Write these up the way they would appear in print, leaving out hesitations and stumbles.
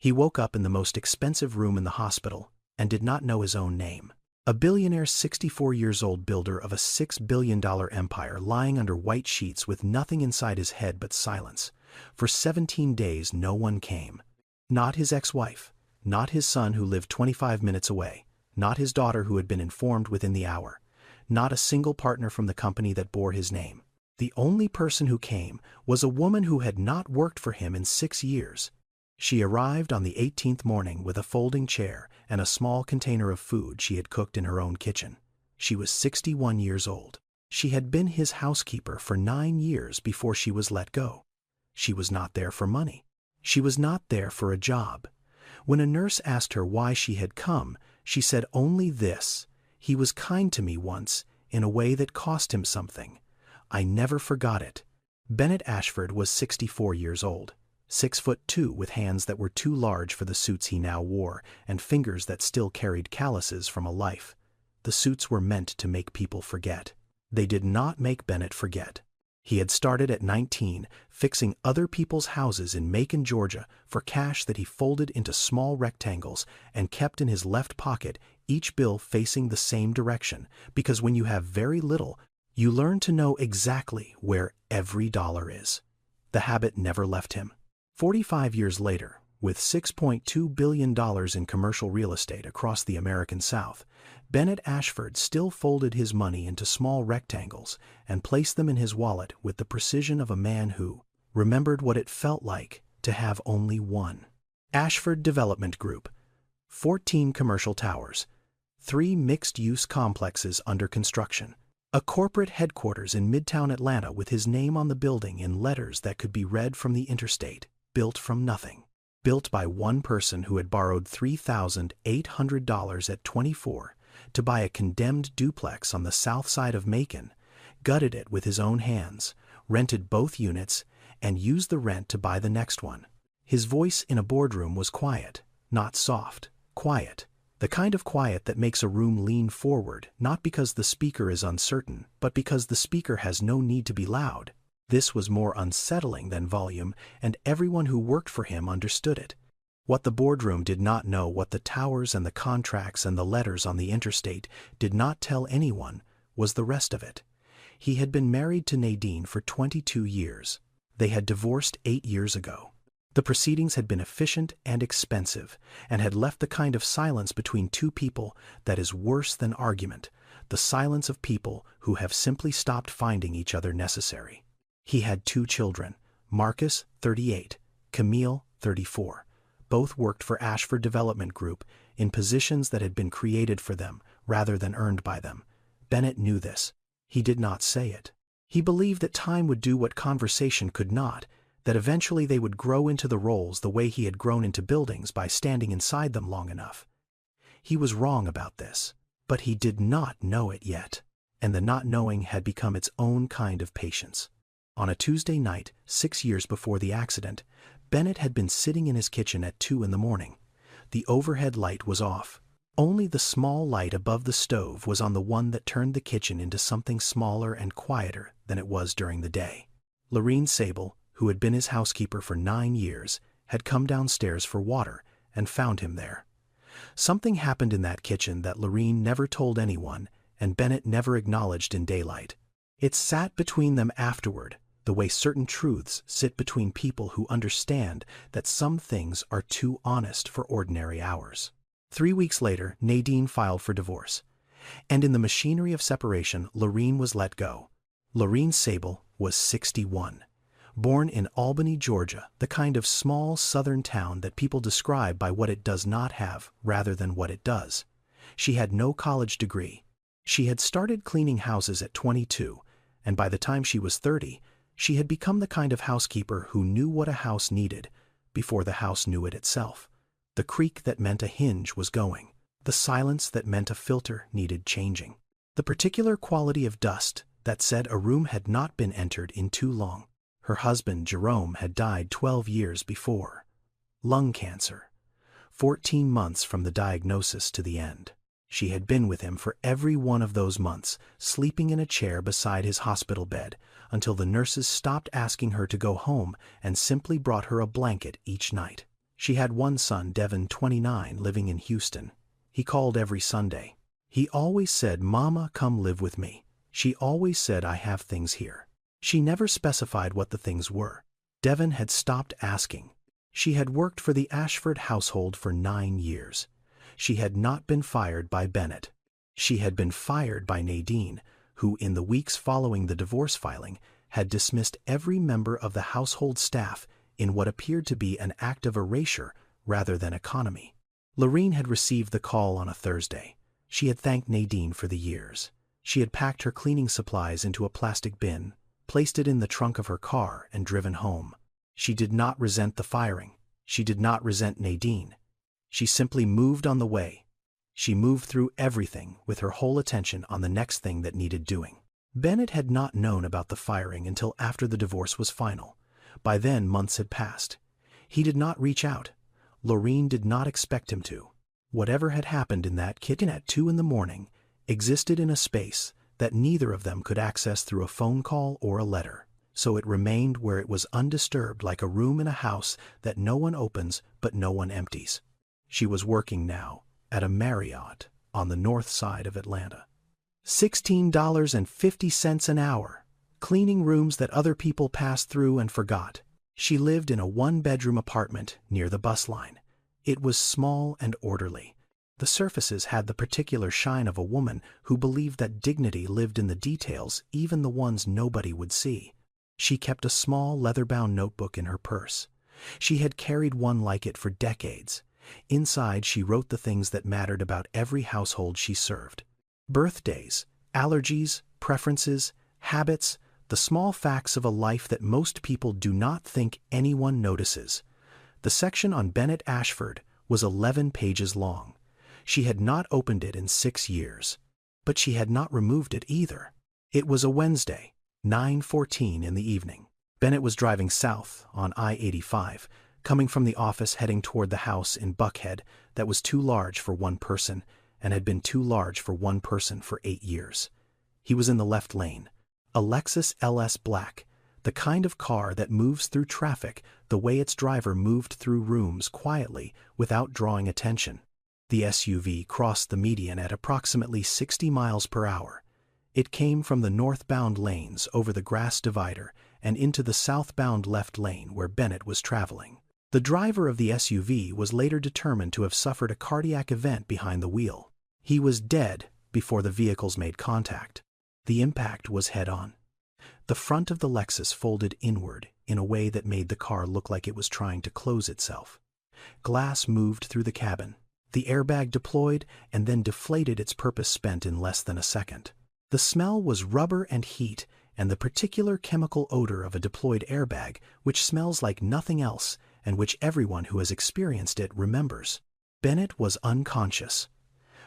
He woke up in the most expensive room in the hospital and did not know his own name. A billionaire 64-years-old builder of a $6 billion empire lying under white sheets with nothing inside his head but silence. For 17 days no one came. Not his ex-wife, not his son who lived 25 minutes away, not his daughter who had been informed within the hour, not a single partner from the company that bore his name. The only person who came was a woman who had not worked for him in 6 years. She arrived on the 18th morning with a folding chair and a small container of food she had cooked in her own kitchen. She was 61 years old. She had been his housekeeper for 9 years before she was let go. She was not there for money. She was not there for a job. When a nurse asked her why she had come, she said only this: "He was kind to me once, in a way that cost him something. I never forgot it." Bennett Ashford was 64 years old. 6'2" with hands that were too large for the suits he now wore and fingers that still carried calluses from a life. The suits were meant to make people forget. They did not make Bennett forget. He had started at 19, fixing other people's houses in Macon, Georgia, for cash that he folded into small rectangles and kept in his left pocket, each bill facing the same direction, because when you have very little, you learn to know exactly where every dollar is. The habit never left him. 45 years later, with $6.2 billion in commercial real estate across the American South, Bennett Ashford still folded his money into small rectangles and placed them in his wallet with the precision of a man who remembered what it felt like to have only one. Ashford Development Group. 14 commercial towers. 3 mixed-use complexes under construction. A corporate headquarters in Midtown Atlanta with his name on the building in letters that could be read from the interstate. Built from nothing. Built by one person who had borrowed $3,800 at 24 to buy a condemned duplex on the south side of Macon, gutted it with his own hands, rented both units, and used the rent to buy the next one. His voice in a boardroom was quiet, not soft, quiet. The kind of quiet that makes a room lean forward, not because the speaker is uncertain, but because the speaker has no need to be loud. This was more unsettling than volume, and everyone who worked for him understood it. What the boardroom did not know, what the towers and the contracts and the letters on the interstate did not tell anyone, was the rest of it. He had been married to Nadine for 22 years. They had divorced 8 years ago. The proceedings had been efficient and expensive, and had left the kind of silence between two people that is worse than argument, the silence of people who have simply stopped finding each other necessary. He had 2 children, Marcus, 38, Camille, 34. Both worked for Ashford Development Group in positions that had been created for them rather than earned by them. Bennett knew this. He did not say it. He believed that time would do what conversation could not, that eventually they would grow into the roles the way he had grown into buildings by standing inside them long enough. He was wrong about this, but he did not know it yet, and the not knowing had become its own kind of patience. On a Tuesday night, 6 years before the accident, Bennett had been sitting in his kitchen at 2 in the morning. The overhead light was off. Only the small light above the stove was on, the one that turned the kitchen into something smaller and quieter than it was during the day. Lorene Sable, who had been his housekeeper for 9 years, had come downstairs for water and found him there. Something happened in that kitchen that Lorene never told anyone, and Bennett never acknowledged in daylight. It sat between them afterward, the way certain truths sit between people who understand that some things are too honest for ordinary hours. 3 weeks later, Nadine filed for divorce, and in the machinery of separation, Lorene was let go. Lorene Sable was 61. Born in Albany, Georgia, the kind of small southern town that people describe by what it does not have rather than what it does. She had no college degree. She had started cleaning houses at 22, and by the time she was 30, she had become the kind of housekeeper who knew what a house needed before the house knew it itself. The creak that meant a hinge was going. The silence that meant a filter needed changing. The particular quality of dust that said a room had not been entered in too long. Her husband, Jerome, had died 12 years before. Lung cancer. 14 months from the diagnosis to the end. She had been with him for every one of those months, sleeping in a chair beside his hospital bed, until the nurses stopped asking her to go home and simply brought her a blanket each night. She had one son, Devin, 29, living in Houston. He called every Sunday. He always said, "Mama, come live with me." She always said, "I have things here." She never specified what the things were. Devin had stopped asking. She had worked for the Ashford household for 9 years. She had not been fired by Bennett. She had been fired by Nadine, who, in the weeks following the divorce filing, had dismissed every member of the household staff in what appeared to be an act of erasure rather than economy. Lorene had received the call on a Thursday. She had thanked Nadine for the years. She had packed her cleaning supplies into a plastic bin, placed it in the trunk of her car, and driven home. She did not resent the firing. She did not resent Nadine. She simply moved on the way. She moved through everything with her whole attention on the next thing that needed doing. Bennett had not known about the firing until after the divorce was final. By then, months had passed. He did not reach out. Lorene did not expect him to. Whatever had happened in that kitchen at 2 in the morning existed in a space that neither of them could access through a phone call or a letter. So it remained where it was undisturbed, like a room in a house that no one opens but no one empties. She was working now at a Marriott on the north side of Atlanta. $16.50 an hour, cleaning rooms that other people passed through and forgot. She lived in a one-bedroom apartment near the bus line. It was small and orderly. The surfaces had the particular shine of a woman who believed that dignity lived in the details, even the ones nobody would see. She kept a small leather-bound notebook in her purse. She had carried one like it for decades. Inside, she wrote the things that mattered about every household she served. Birthdays, allergies, preferences, habits, the small facts of a life that most people do not think anyone notices. The section on Bennett Ashford was 11 pages long. She had not opened it in 6 years. But she had not removed it either. It was a Wednesday, 9:14 in the evening. Bennett was driving south on I-85, coming from the office heading toward the house in Buckhead that was too large for one person and had been too large for one person for 8 years. He was in the left lane. A Lexus LS Black, the kind of car that moves through traffic the way its driver moved through rooms quietly without drawing attention. The SUV crossed the median at approximately 60 miles per hour. It came from the northbound lanes over the grass divider and into the southbound left lane where Bennett was traveling. The driver of the SUV was later determined to have suffered a cardiac event behind the wheel. He was dead before the vehicles made contact. The impact was head-on. The front of the Lexus folded inward in a way that made the car look like it was trying to close itself. Glass moved through the cabin. The airbag deployed and then deflated, its purpose spent in less than a second. The smell was rubber and heat and the particular chemical odor of a deployed airbag, which smells like nothing else and which everyone who has experienced it remembers. Bennett was unconscious.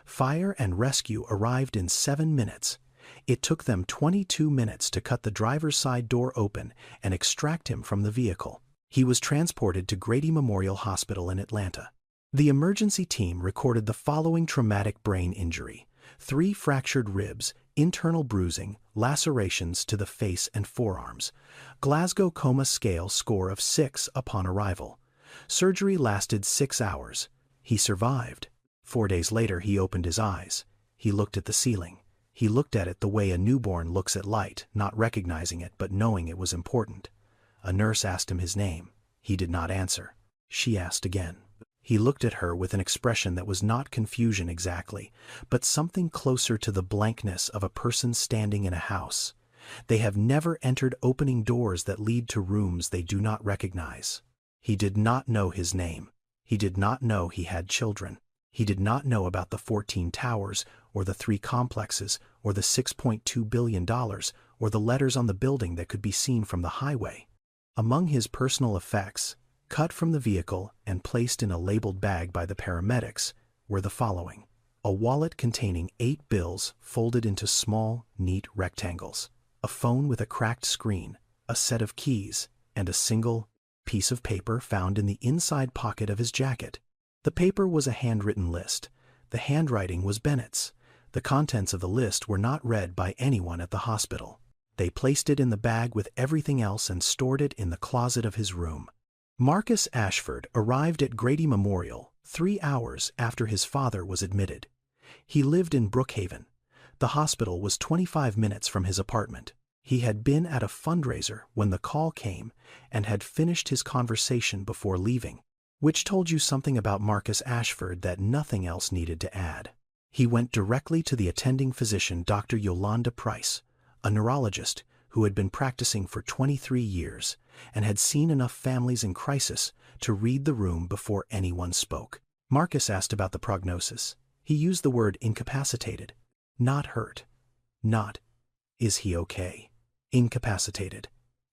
Fire and rescue arrived in 7 minutes. It took them 22 minutes to cut the driver's side door open and extract him from the vehicle. He was transported to Grady Memorial Hospital in Atlanta. The emergency team recorded the following traumatic brain injury: 3 fractured ribs, internal bruising, lacerations to the face and forearms. Glasgow Coma Scale score of 6 upon arrival. Surgery lasted 6 hours. He survived. 4 days later, he opened his eyes. He looked at the ceiling. He looked at it the way a newborn looks at light, not recognizing it but knowing it was important. A nurse asked him his name. He did not answer. She asked again. He looked at her with an expression that was not confusion exactly, but something closer to the blankness of a person standing in a house. They have never entered opening doors that lead to rooms they do not recognize. He did not know his name. He did not know he had children. He did not know about the 14 towers, or the 3 complexes, or the $6.2 billion, or the letters on the building that could be seen from the highway. Among his personal effects, cut from the vehicle and placed in a labeled bag by the paramedics, were the following: a wallet containing 8 bills folded into small, neat rectangles, a phone with a cracked screen, a set of keys, and a single piece of paper found in the inside pocket of his jacket. The paper was a handwritten list. The handwriting was Bennett's. The contents of the list were not read by anyone at the hospital. They placed it in the bag with everything else and stored it in the closet of his room. Marcus Ashford arrived at Grady Memorial 3 hours after his father was admitted. He lived in Brookhaven. The hospital was 25 minutes from his apartment. He had been at a fundraiser when the call came and had finished his conversation before leaving, which told you something about Marcus Ashford that nothing else needed to add. He went directly to the attending physician, Dr. Yolanda Price, a neurologist who had been practicing for 23 years and had seen enough families in crisis to read the room before anyone spoke. Marcus asked about the prognosis. He used the word incapacitated, not hurt, not, is he okay? Incapacitated.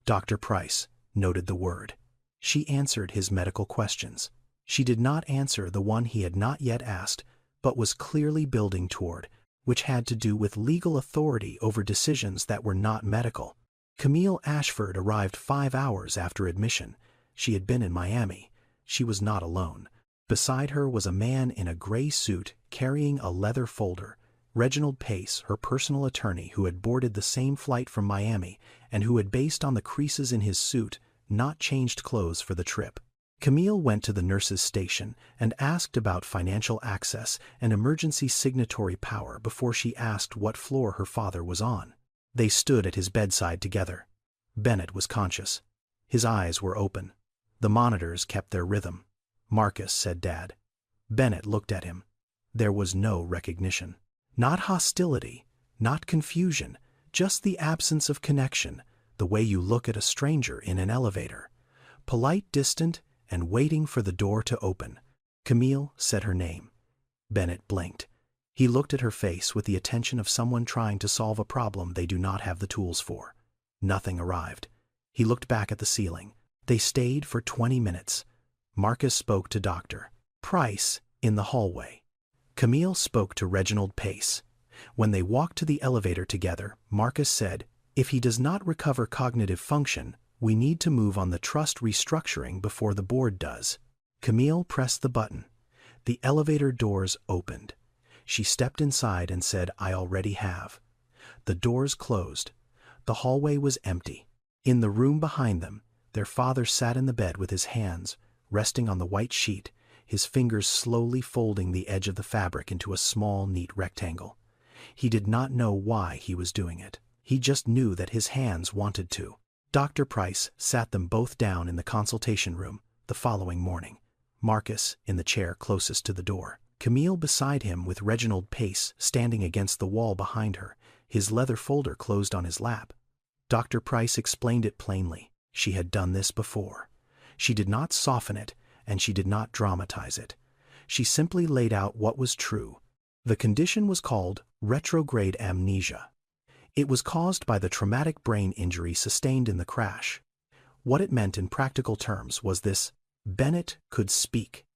Dr. Price noted the word. She answered his medical questions. She did not answer the one he had not yet asked, but was clearly building toward, which had to do with legal authority over decisions that were not medical. Camille Ashford arrived 5 hours after admission. She had been in Miami. She was not alone. Beside her was a man in a gray suit carrying a leather folder. Reginald Pace, her personal attorney, who had boarded the same flight from Miami and who had, based on the creases in his suit, not changed clothes for the trip. Camille went to the nurse's station and asked about financial access and emergency signatory power before she asked what floor her father was on. They stood at his bedside together. Bennett was conscious. His eyes were open. The monitors kept their rhythm. Marcus, said Dad. Bennett looked at him. There was no recognition. Not hostility, not confusion, just the absence of connection, the way you look at a stranger in an elevator. Polite, distant, and waiting for the door to open. Camille said her name. Bennett blinked. He looked at her face with the attention of someone trying to solve a problem they do not have the tools for. Nothing arrived. He looked back at the ceiling. They stayed for 20 minutes. Marcus spoke to Dr. Price in the hallway. Camille spoke to Reginald Pace. When they walked to the elevator together, Marcus said, "If he does not recover cognitive function, we need to move on the trust restructuring before the board does." Camille pressed the button. The elevator doors opened. She stepped inside and said, "I already have." The doors closed. The hallway was empty. In the room behind them, their father sat in the bed with his hands resting on the white sheet, his fingers slowly folding the edge of the fabric into a small, neat rectangle. He did not know why he was doing it. He just knew that his hands wanted to. Dr. Price sat them both down in the consultation room the following morning. Marcus in the chair closest to the door. Camille beside him with Reginald Pace standing against the wall behind her, his leather folder closed on his lap. Dr. Price explained it plainly. She had done this before. She did not soften it, and she did not dramatize it. She simply laid out what was true. The condition was called retrograde amnesia. It was caused by the traumatic brain injury sustained in the crash. What it meant in practical terms was this: Bennett could speak.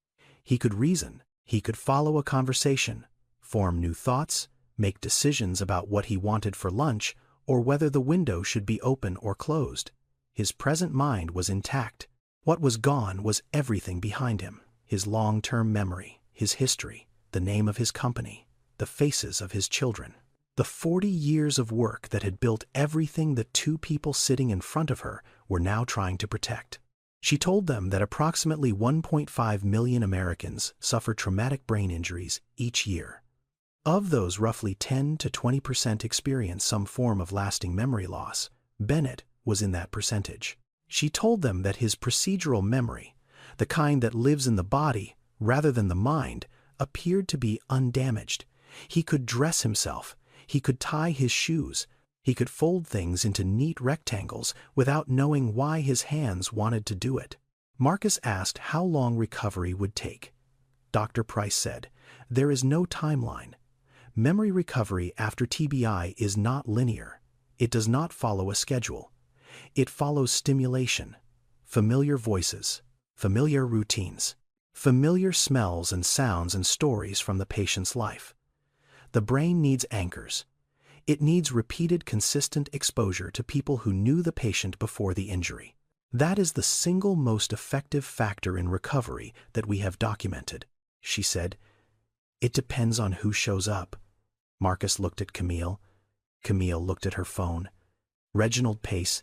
He could reason. He could follow a conversation, form new thoughts, make decisions about what he wanted for lunch or whether the window should be open or closed. His present mind was intact. What was gone was everything behind him: his long-term memory, his history, the name of his company, the faces of his children. The 40 years of work that had built everything the two people sitting in front of her were now trying to protect. She told them that approximately 1.5 million Americans suffer traumatic brain injuries each year. Of those, roughly 10 to 20% experience some form of lasting memory loss. Bennett was in that percentage. She told them that his procedural memory, the kind that lives in the body rather than the mind, appeared to be undamaged. He could dress himself. He could tie his shoes. He could fold things into neat rectangles without knowing why his hands wanted to do it. Marcus asked how long recovery would take. Dr. Price said, "There is no timeline. Memory recovery after TBI is not linear. It does not follow a schedule. It follows stimulation, familiar voices, familiar routines, familiar smells and sounds and stories from the patient's life. The brain needs anchors. It needs repeated, consistent exposure to people who knew the patient before the injury. That is the single most effective factor in recovery that we have documented," she said. "It depends on who shows up." Marcus looked at Camille. Camille looked at her phone. Reginald Pace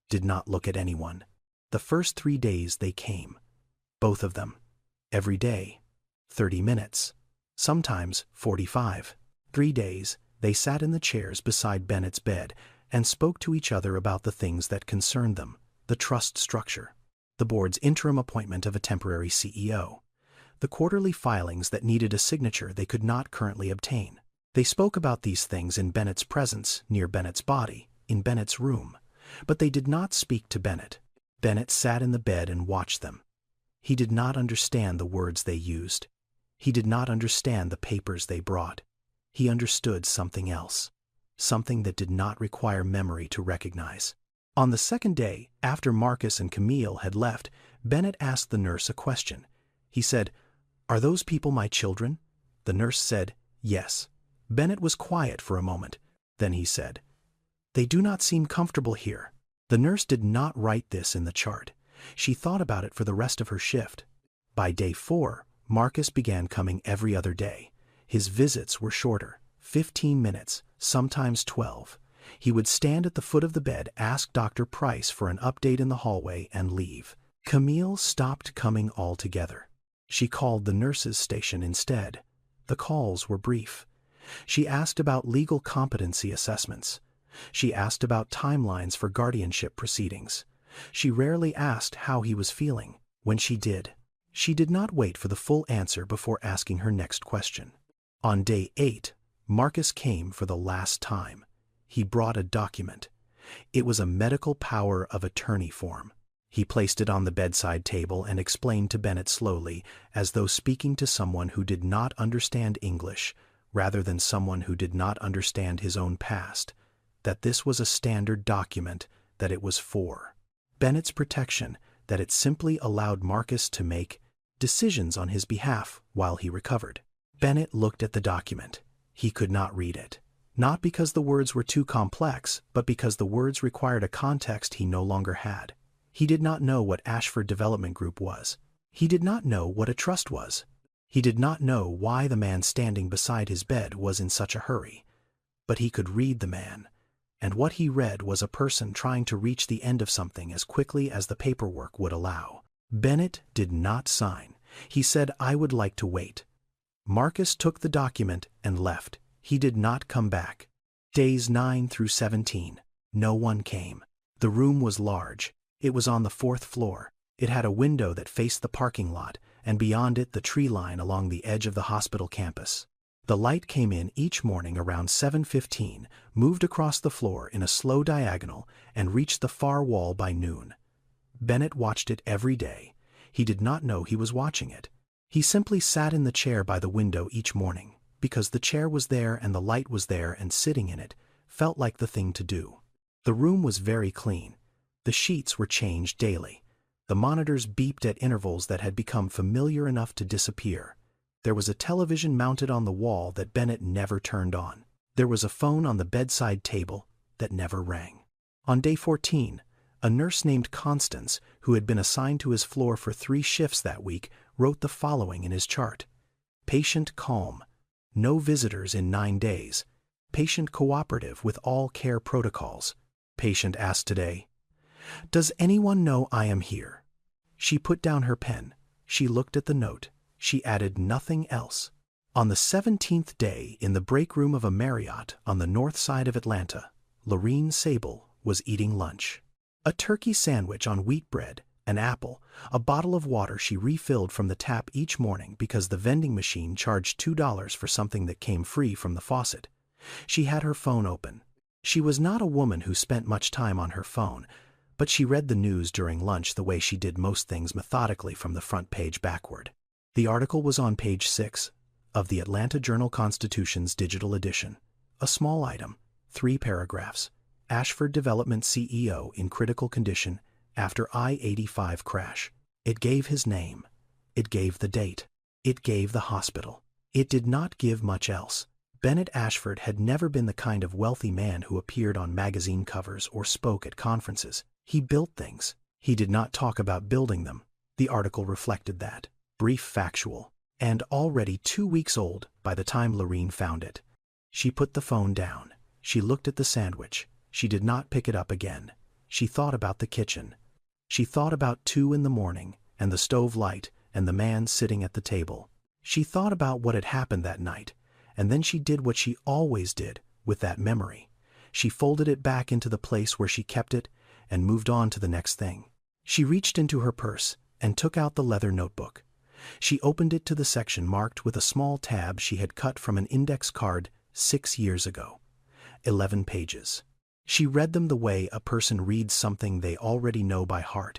did not look at anyone. The first 3 days they came. Both of them. Every day. 30 minutes. Sometimes 45. 3 days, they sat in the chairs beside Bennett's bed and spoke to each other about the things that concerned them, the trust structure, the board's interim appointment of a temporary CEO, the quarterly filings that needed a signature they could not currently obtain. They spoke about these things in Bennett's presence, near Bennett's body, in Bennett's room, but they did not speak to Bennett. Bennett sat in the bed and watched them. He did not understand the words they used. He did not understand the papers they brought. He understood something else, something that did not require memory to recognize. On the second day, after Marcus and Camille had left, Bennett asked the nurse a question. He said, "Are those people my children?" The nurse said, "Yes." Bennett was quiet for a moment. Then he said, "They do not seem comfortable here." The nurse did not write this in the chart. She thought about it for the rest of her shift. By day 4, Marcus began coming every other day. His visits were shorter, 15 minutes, sometimes 12. He would stand at the foot of the bed, ask Dr. Price for an update in the hallway, and leave. Camille stopped coming altogether. She called the nurses' station instead. The calls were brief. She asked about legal competency assessments. She asked about timelines for guardianship proceedings. She rarely asked how he was feeling. When she did not wait for the full answer before asking her next question. On day 8, Marcus came for the last time. He brought a document. It was a medical power of attorney form. He placed it on the bedside table and explained to Bennett slowly, as though speaking to someone who did not understand English, rather than someone who did not understand his own past, that this was a standard document, that it was for Bennett's protection, that it simply allowed Marcus to make decisions on his behalf while he recovered. Bennett looked at the document. He could not read it. Not because the words were too complex, but because the words required a context he no longer had. He did not know what Ashford Development Group was. He did not know what a trust was. He did not know why the man standing beside his bed was in such a hurry. But he could read the man, and what he read was a person trying to reach the end of something as quickly as the paperwork would allow. Bennett did not sign. He said, "I would like to wait." Marcus took the document and left. He did not come back. Days 9 through 17. No one came. The room was large. It was on the 4th floor. It had a window that faced the parking lot, and beyond it the tree line along the edge of the hospital campus. The light came in each morning around 7:15, moved across the floor in a slow diagonal, and reached the far wall by noon. Bennett watched it every day. He did not know he was watching it. He simply sat in the chair by the window each morning, because the chair was there and the light was there, and sitting in it felt like the thing to do. The room was very clean. The sheets were changed daily. The monitors beeped at intervals that had become familiar enough to disappear. There was a television mounted on the wall that Bennett never turned on. There was a phone on the bedside table that never rang. On day 14, a nurse named Constance, who had been assigned to his floor for 3 shifts that week, wrote the following in his chart. Patient calm. No visitors in 9 days. Patient cooperative with all care protocols. Patient asked today, "Does anyone know I am here?" She put down her pen. She looked at the note. She added nothing else. On the 17th day, in the break room of a Marriott on the north side of Atlanta, Lorene Sable was eating lunch. A turkey sandwich on wheat bread, an apple, a bottle of water she refilled from the tap each morning because the vending machine charged $2 for something that came free from the faucet. She had her phone open. She was not a woman who spent much time on her phone, but she read the news during lunch the way she did most things, methodically from the front page backward. The article was on page 6 of the Atlanta Journal-Constitution's digital edition. A small item, 3 paragraphs. Ashford Development CEO in critical condition after I-85 crash. It gave his name. It gave the date. It gave the hospital. It did not give much else. Bennett Ashford had never been the kind of wealthy man who appeared on magazine covers or spoke at conferences. He built things. He did not talk about building them. The article reflected that. Brief, factual, and already 2 weeks old by the time Lorene found it. She put the phone down. She looked at the sandwich. She did not pick it up again. She thought about the kitchen. She thought about 2 in the morning, and the stove light, and the man sitting at the table. She thought about what had happened that night, and then she did what she always did with that memory. She folded it back into the place where she kept it and moved on to the next thing. She reached into her purse and took out the leather notebook. She opened it to the section marked with a small tab she had cut from an index card 6 years ago. 11 pages. She read them the way a person reads something they already know by heart,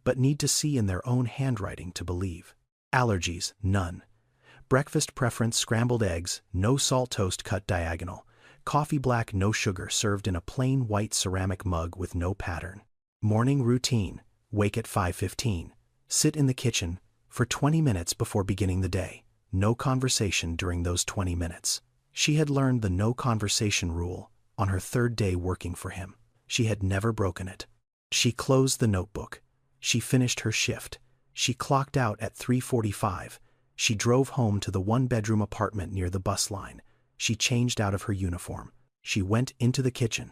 but need to see in their own handwriting to believe. Allergies, none. Breakfast preference, scrambled eggs, no salt toast cut diagonal. Coffee black, no sugar, served in a plain white ceramic mug with no pattern. Morning routine, wake at 5:15. Sit in the kitchen for 20 minutes before beginning the day. No conversation during those 20 minutes. She had learned the no conversation rule on her 3rd day working for him. She had never broken it. She closed the notebook. She finished her shift. She clocked out at 3:45. She drove home to the 1-bedroom apartment near the bus line. She changed out of her uniform. She went into the kitchen.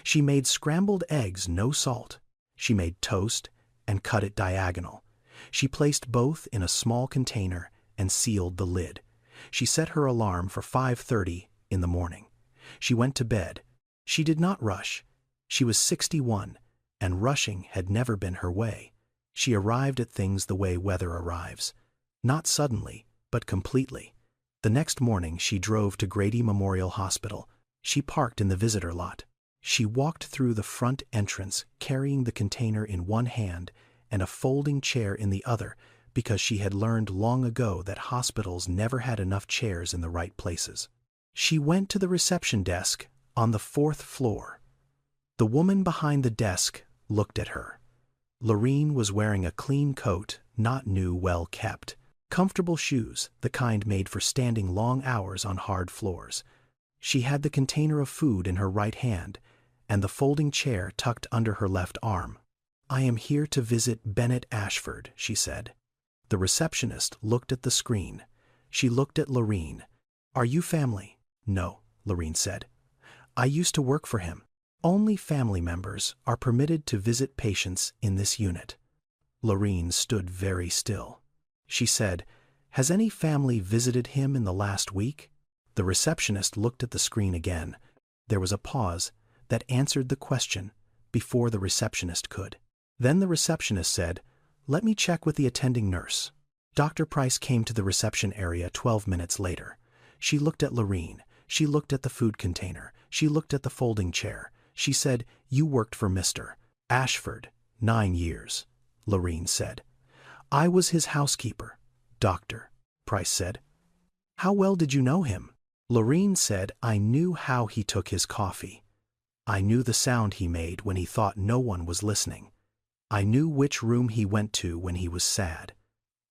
She made scrambled eggs, no salt. She made toast and cut it diagonal. She placed both in a small container and sealed the lid. She set her alarm for 5:30 in the morning. She went to bed. She did not rush. She was 61, and rushing had never been her way. She arrived at things the way weather arrives. Not suddenly, but completely. The next morning she drove to Grady Memorial Hospital. She parked in the visitor lot. She walked through the front entrance carrying the container in one hand and a folding chair in the other, because she had learned long ago that hospitals never had enough chairs in the right places. She went to the reception desk on the 4th floor. The woman behind the desk looked at her. Lorene was wearing a clean coat, not new, well kept. Comfortable shoes, the kind made for standing long hours on hard floors. She had the container of food in her right hand and the folding chair tucked under her left arm. "I am here to visit Bennett Ashford," she said. The receptionist looked at the screen. She looked at Lorene. "Are you family?" "No," Lorene said. "I used to work for him. Only family members are permitted to visit patients in this unit." Lorene stood very still. She said, "Has any family visited him in the last week?" The receptionist looked at the screen again. There was a pause that answered the question before the receptionist could. Then the receptionist said, "Let me check with the attending nurse." Dr. Price came to the reception area 12 minutes later. She looked at Lorene. She looked at the food container. She looked at the folding chair. She said, "You worked for Mr. Ashford 9 years, Lorene said. "I was his housekeeper, Dr. Price said. "How well did you know him?" Lorene said, "I knew how he took his coffee. I knew the sound he made when he thought no one was listening. I knew which room he went to when he was sad.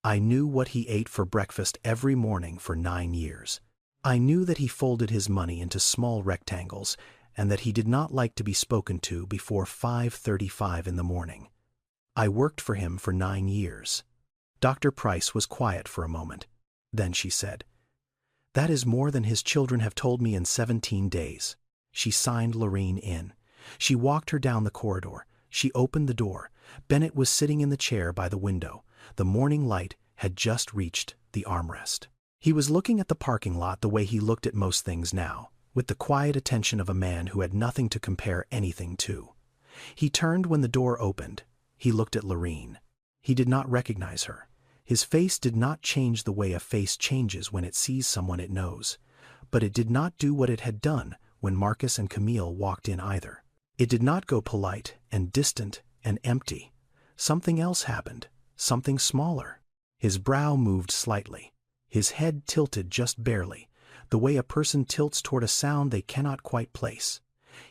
I knew what he ate for breakfast every morning for 9 years. I knew that he folded his money into small rectangles and that he did not like to be spoken to before 5:35 in the morning. I worked for him for 9 years. Dr. Price was quiet for a moment. Then she said, "That is more than his children have told me in 17 days. She signed Lorene in. She walked her down the corridor. She opened the door. Bennett was sitting in the chair by the window. The morning light had just reached the armrest. He was looking at the parking lot the way he looked at most things now, with the quiet attention of a man who had nothing to compare anything to. He turned when the door opened. He looked at Lorene. He did not recognize her. His face did not change the way a face changes when it sees someone it knows. But it did not do what it had done when Marcus and Camille walked in either. It did not go polite and distant and empty. Something else happened, something smaller. His brow moved slightly. His head tilted just barely, the way a person tilts toward a sound they cannot quite place.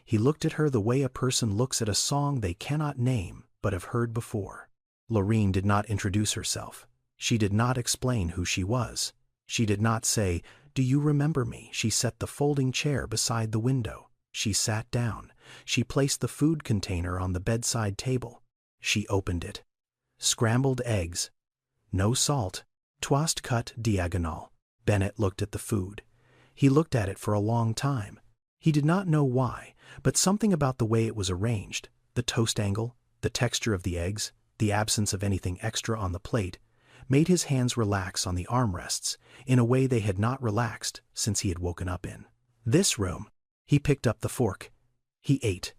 He looked at her the way a person looks at a song they cannot name but have heard before. Lorene did not introduce herself. She did not explain who she was. She did not say, "Do you remember me?" She set the folding chair beside the window. She sat down. She placed the food container on the bedside table. She opened it. Scrambled eggs. No salt. Toast cut diagonal. Bennett looked at the food. He looked at it for a long time. He did not know why, but something about the way it was arranged, the toast angle, The texture of the eggs, the absence of anything extra on the plate, made his hands relax on the armrests in a way they had not relaxed since he had woken up in this room. He picked up the fork. He ate.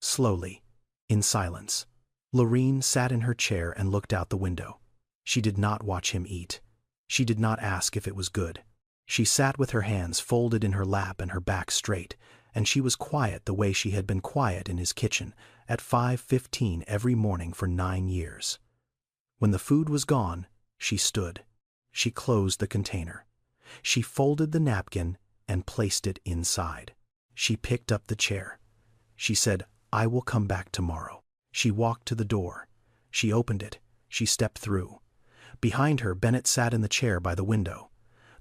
Slowly. In silence. Lorene sat in her chair and looked out the window. She did not watch him eat. She did not ask if it was good. She sat with her hands folded in her lap and her back straight, and she was quiet the way she had been quiet in his kitchen at 5:15 every morning for 9 years. When the food was gone, she stood. She closed the container. She folded the napkin and placed it inside. She picked up the chair. She said, "I will come back tomorrow." She walked to the door. She opened it. She stepped through. Behind her, Bennett sat in the chair by the window.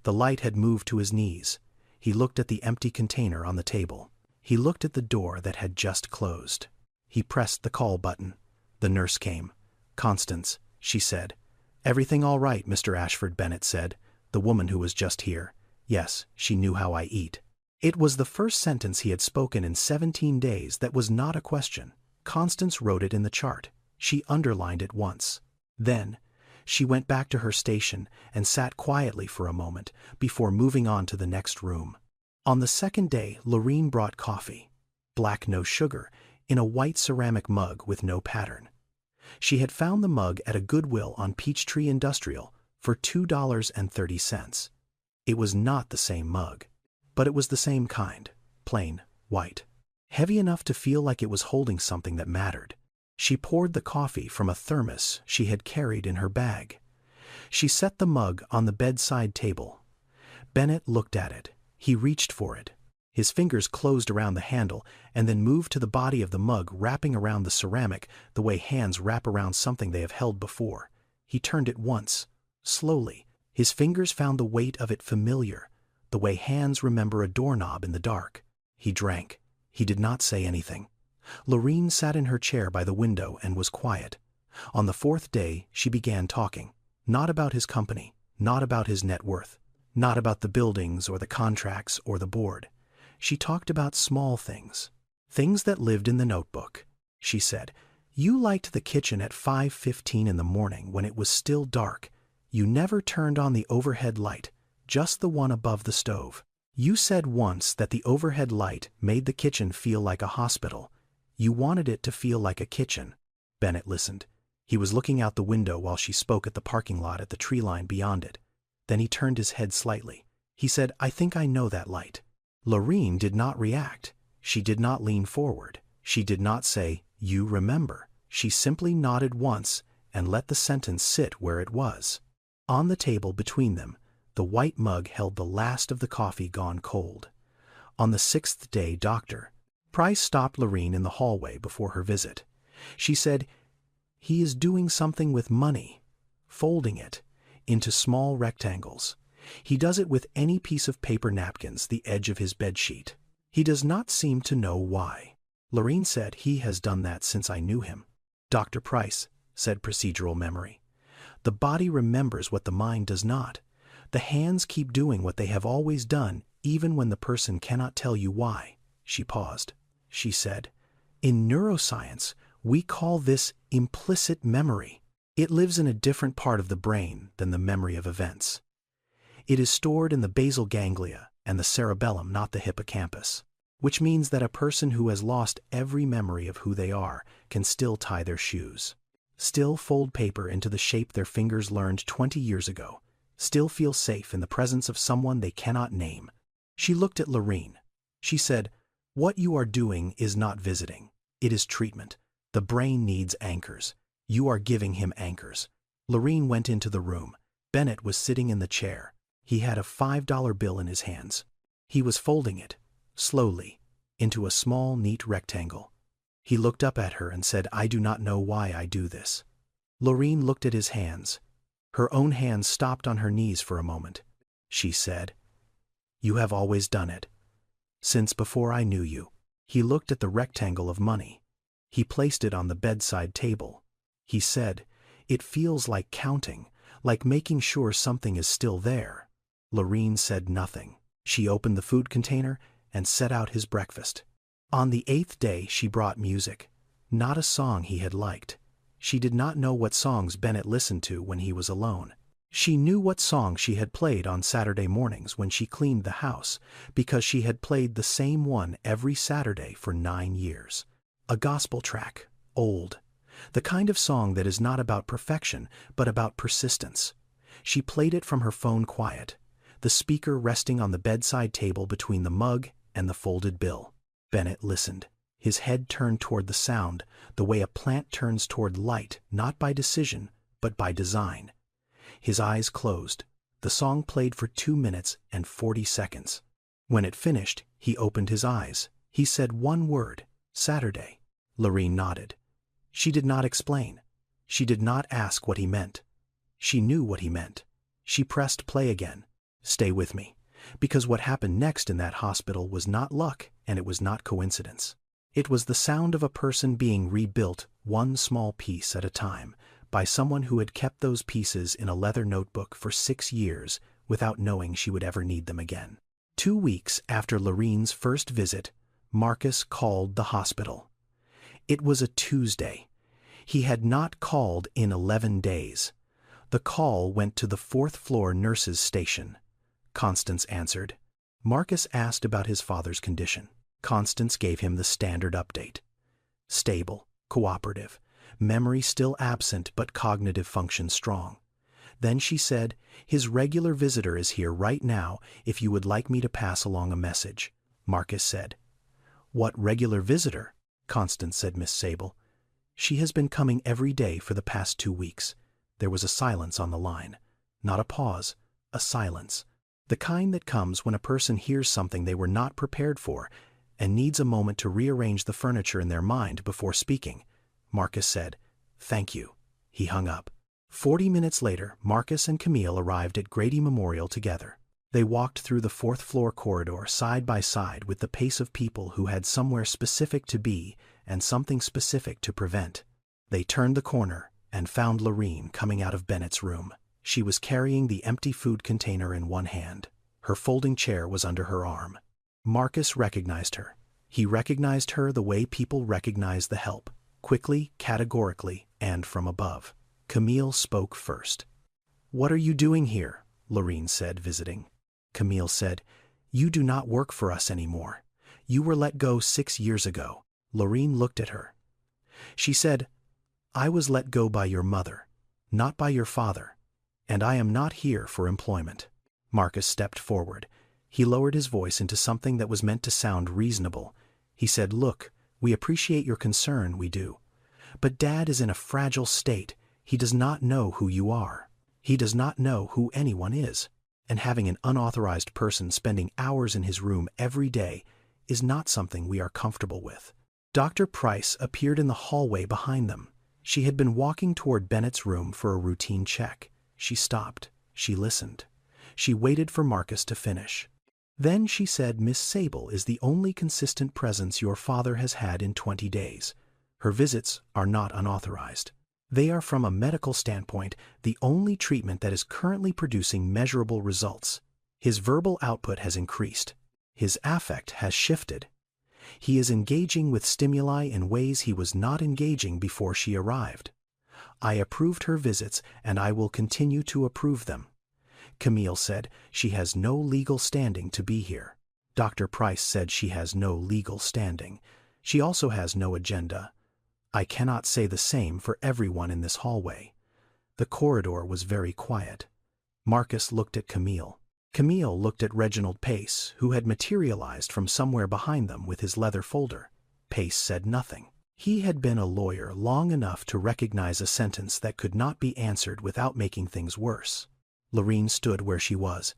The light had moved to his knees. He looked at the empty container on the table. He looked at the door that had just closed. He pressed the call button. The nurse came. "Constance," she said. "Everything all right, Mr. Ashford," Bennett said. "The woman who was just here. Yes, she knew how I eat." It was the first sentence he had spoken in 17 days that was not a question. Constance wrote it in the chart. She underlined it once. Then, she went back to her station and sat quietly for a moment before moving on to the next room. On the second day, Lorene brought coffee. Black, no sugar, in a white ceramic mug with no pattern. She had found the mug at a Goodwill on Peachtree Industrial for $2.30. It was not the same mug, but it was the same kind, plain, white. Heavy enough to feel like it was holding something that mattered. She poured the coffee from a thermos she had carried in her bag. She set the mug on the bedside table. Bennett looked at it. He reached for it. His fingers closed around the handle and then moved to the body of the mug, wrapping around the ceramic the way hands wrap around something they have held before. He turned it once, slowly. His fingers found the weight of it familiar, the way hands remember a doorknob in the dark. He drank. He did not say anything. Lorene sat in her chair by the window and was quiet. On the fourth day, she began talking. Not about his company, not about his net worth, not about the buildings or the contracts or the board. She talked about small things, things that lived in the notebook. She said, "You liked the kitchen at 5:15 in the morning when it was still dark. You never turned on the overhead light, just the one above the stove. You said once that the overhead light made the kitchen feel like a hospital. You wanted it to feel like a kitchen." Bennett listened. He was looking out the window while she spoke at the parking lot at the tree line beyond it. Then he turned his head slightly. He said, "I think I know that light." Lorene did not react. She did not lean forward. She did not say, "You remember." She simply nodded once and let the sentence sit where it was. On the table between them, the white mug held the last of the coffee gone cold. On the sixth day, Dr. Price stopped Lorene in the hallway before her visit. She said, "He is doing something with money, folding it into small rectangles. He does it with any piece of paper napkins, the edge of his bedsheet. He does not seem to know why." Lorene said, "He has done that since I knew him." Dr. Price said, "Procedural memory. The body remembers what the mind does not. The hands keep doing what they have always done, even when the person cannot tell you why." She paused. She said, "In neuroscience, we call this implicit memory. It lives in a different part of the brain than the memory of events. It is stored in the basal ganglia and the cerebellum, not the hippocampus, which means that a person who has lost every memory of who they are can still tie their shoes, still fold paper into the shape their fingers learned 20 years ago, still feel safe in the presence of someone they cannot name." She looked at Lorene. She said, "What you are doing is not visiting. It is treatment. The brain needs anchors. You are giving him anchors." Lorene went into the room. Bennett was sitting in the chair. He had a $5 bill in his hands. He was folding it, slowly, into a small, neat rectangle. He looked up at her and said, "I do not know why I do this." Lorene looked at his hands. Her own hands stopped on her knees for a moment. She said, "You have always done it. Since before I knew you." He looked at the rectangle of money. He placed it on the bedside table. He said, "It feels like counting, like making sure something is still there." Lorene said nothing. She opened the food container and set out his breakfast. On the 8th day, she brought music. Not a song he had liked. She did not know what songs Bennett listened to when he was alone. She knew what song she had played on Saturday mornings when she cleaned the house, because she had played the same one every Saturday for 9 years. A gospel track, old. The kind of song that is not about perfection, but about persistence. She played it from her phone quiet, the speaker resting on the bedside table between the mug and the folded bill. Bennett listened, his head turned toward the sound, the way a plant turns toward light, not by decision, but by design. His eyes closed. The song played for 2 minutes and 40 seconds. When it finished, he opened his eyes. He said one word, Saturday. Lorene nodded. She did not explain. She did not ask what he meant. She knew what he meant. She pressed play again. Stay with me. Because what happened next in that hospital was not luck, and it was not coincidence. It was the sound of a person being rebuilt one small piece at a time, by someone who had kept those pieces in a leather notebook for 6 years without knowing she would ever need them again. 2 weeks after Lorene's first visit, Marcus called the hospital. It was a Tuesday. He had not called in 11 days. The call went to the 4th floor nurse's station. Constance answered. Marcus asked about his father's condition. Constance gave him the standard update. Stable, cooperative. Memory still absent but cognitive function strong. Then she said, his regular visitor is here right now if you would like me to pass along a message. Marcus said. What regular visitor? Constance said Miss Sable. She has been coming every day for the past 2 weeks. There was a silence on the line. Not a pause, a silence. The kind that comes when a person hears something they were not prepared for and needs a moment to rearrange the furniture in their mind before speaking. Marcus said, Thank you. He hung up. 40 minutes later, Marcus and Camille arrived at Grady Memorial together. They walked through the 4th floor corridor side by side with the pace of people who had somewhere specific to be and something specific to prevent. They turned the corner and found Lorene coming out of Bennett's room. She was carrying the empty food container in one hand. Her folding chair was under her arm. Marcus recognized her. He recognized her the way people recognize the help. Quickly, categorically, and from above. Camille spoke first. What are you doing here? Lorene said, visiting. Camille said, You do not work for us anymore. You were let go 6 years ago. Lorene looked at her. She said, I was let go by your mother, not by your father, and I am not here for employment. Marcus stepped forward. He lowered his voice into something that was meant to sound reasonable. He said, Look, we appreciate your concern, we do. But Dad is in a fragile state. He does not know who you are. He does not know who anyone is. And having an unauthorized person spending hours in his room every day is not something we are comfortable with. Dr. Price appeared in the hallway behind them. She had been walking toward Bennett's room for a routine check. She stopped. She listened. She waited for Marcus to finish. Then she said, Miss Sable is the only consistent presence your father has had in 20 days. Her visits are not unauthorized. They are, from a medical standpoint, the only treatment that is currently producing measurable results. His verbal output has increased. His affect has shifted. He is engaging with stimuli in ways he was not engaging before she arrived. I approved her visits, and I will continue to approve them. Camille said she has no legal standing to be here. Dr. Price said she has no legal standing. She also has no agenda. I cannot say the same for everyone in this hallway. The corridor was very quiet. Marcus looked at Camille. Camille looked at Reginald Pace, who had materialized from somewhere behind them with his leather folder. Pace said nothing. He had been a lawyer long enough to recognize a sentence that could not be answered without making things worse. Lorene stood where she was.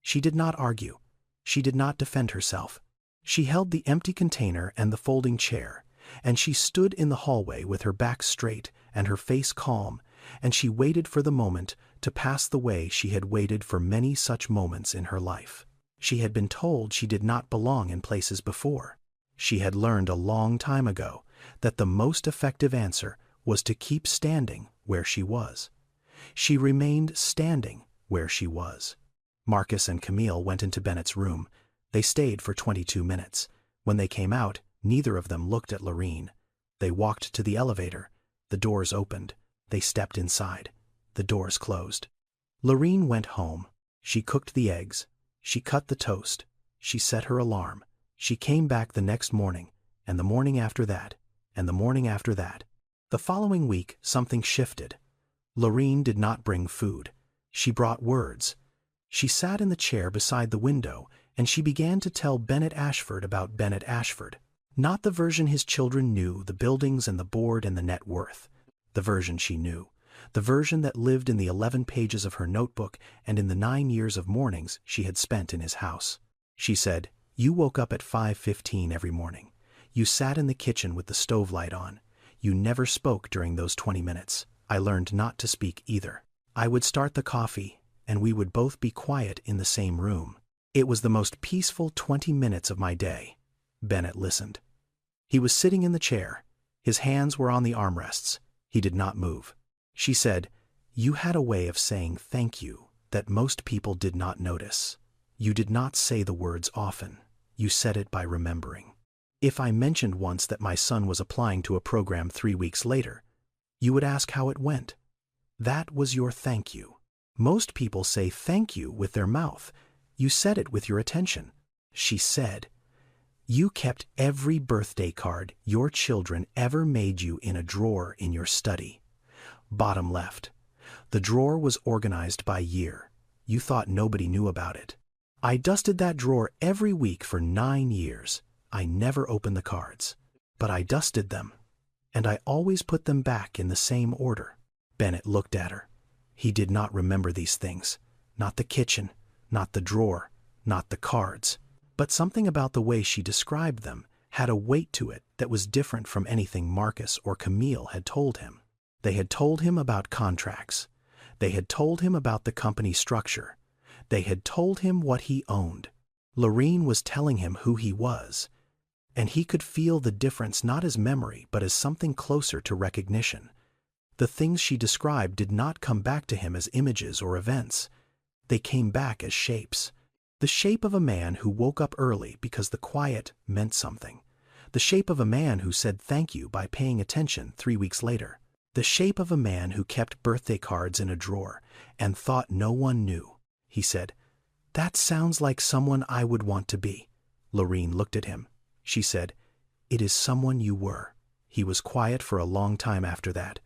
She did not argue. She did not defend herself. She held the empty container and the folding chair, and she stood in the hallway with her back straight and her face calm, and she waited for the moment to pass the way she had waited for many such moments in her life. She had been told she did not belong in places before. She had learned a long time ago that the most effective answer was to keep standing where she was. She remained standing where she was. Marcus and Camille went into Bennett's room. They stayed for 22 minutes. When they came out, neither of them looked at Lorene. They walked to the elevator. The doors opened. They stepped inside. The doors closed. Lorene went home. She cooked the eggs. She cut the toast. She set her alarm. She came back the next morning, and the morning after that, and the morning after that. The following week, something shifted. Lorene did not bring food. She brought words. She sat in the chair beside the window, and she began to tell Bennett Ashford about Bennett Ashford. Not the version his children knew, the buildings and the board and the net worth. The version she knew. The version that lived in the 11 pages of her notebook and in the 9 years of mornings she had spent in his house. She said, "You woke up at 5:15 every morning. You sat in the kitchen with the stove light on. You never spoke during those 20 minutes. I learned not to speak either. I would start the coffee, and we would both be quiet in the same room. It was the most peaceful 20 minutes of my day." Bennett listened. He was sitting in the chair. His hands were on the armrests. He did not move. She said, "You had a way of saying thank you that most people did not notice. You did not say the words often. You said it by remembering. If I mentioned once that my son was applying to a program 3 weeks later, you would ask how it went. That was your thank you. Most people say thank you with their mouth. You said it with your attention." She said, "You kept every birthday card your children ever made you in a drawer in your study. Bottom left. The drawer was organized by year. You thought nobody knew about it. I dusted that drawer every week for 9 years. I never opened the cards. But I dusted them. And I always put them back in the same order." Bennett looked at her. He did not remember these things. Not the kitchen, not the drawer, not the cards. But something about the way she described them had a weight to it that was different from anything Marcus or Camille had told him. They had told him about contracts. They had told him about the company structure. They had told him what he owned. Lorene was telling him who he was. And he could feel the difference not as memory but as something closer to recognition. The things she described did not come back to him as images or events. They came back as shapes. The shape of a man who woke up early because the quiet meant something. The shape of a man who said thank you by paying attention 3 weeks later. The shape of a man who kept birthday cards in a drawer and thought no one knew. He said, "That sounds like someone I would want to be." Lorene looked at him. She said, "It is someone you were." He was quiet for a long time after that.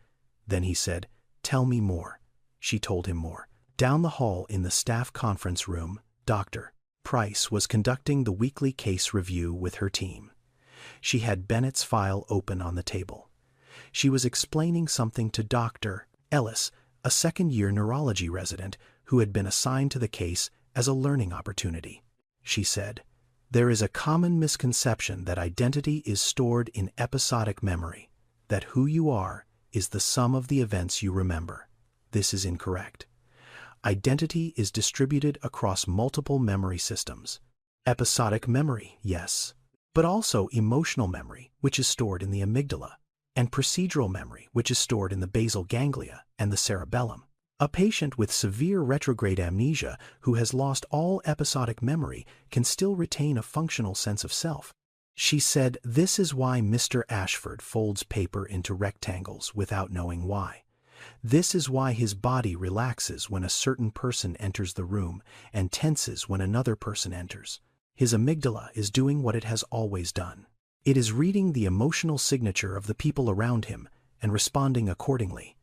Then he said, "Tell me more." She told him more. Down the hall in the staff conference room, Dr. Price was conducting the weekly case review with her team. She had Bennett's file open on the table. She was explaining something to Dr. Ellis, a second-year neurology resident who had been assigned to the case as a learning opportunity. She said, "There is a common misconception that identity is stored in episodic memory, that who you are is the sum of the events you remember. This is incorrect. Identity is distributed across multiple memory systems. Episodic memory, yes, but also emotional memory, which is stored in the amygdala, and procedural memory, which is stored in the basal ganglia and the cerebellum. A patient with severe retrograde amnesia who has lost all episodic memory can still retain a functional sense of self." She said, "This is why Mr. Ashford folds paper into rectangles without knowing why. This is why his body relaxes when a certain person enters the room and tenses when another person enters. His amygdala is doing what it has always done. It is reading the emotional signature of the people around him and responding accordingly.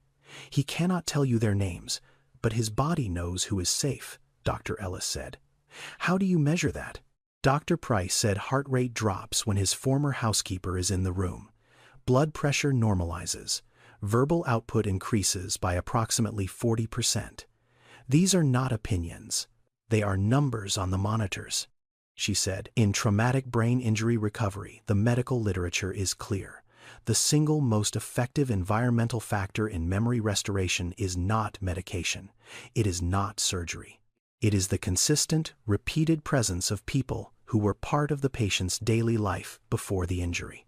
He cannot tell you their names, but his body knows who is safe," Dr. Ellis said. "How do you measure that?" Dr. Price said heart rate drops when his former housekeeper is in the room. Blood pressure normalizes. Verbal output increases by approximately 40%. These are not opinions. They are numbers on the monitors. She said, "In traumatic brain injury recovery, the medical literature is clear. The single most effective environmental factor in memory restoration is not medication. It is not surgery. It is the consistent, repeated presence of people who were part of the patient's daily life before the injury.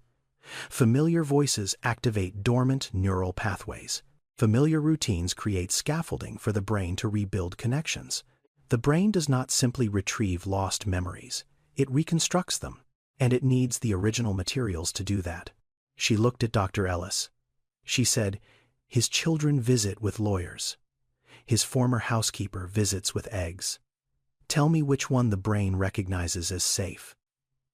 Familiar voices activate dormant neural pathways. Familiar routines create scaffolding for the brain to rebuild connections. The brain does not simply retrieve lost memories. It reconstructs them, and it needs the original materials to do that." She looked at Dr. Ellis. She said, "His children visit with lawyers. His former housekeeper visits with eggs. Tell me which one the brain recognizes as safe."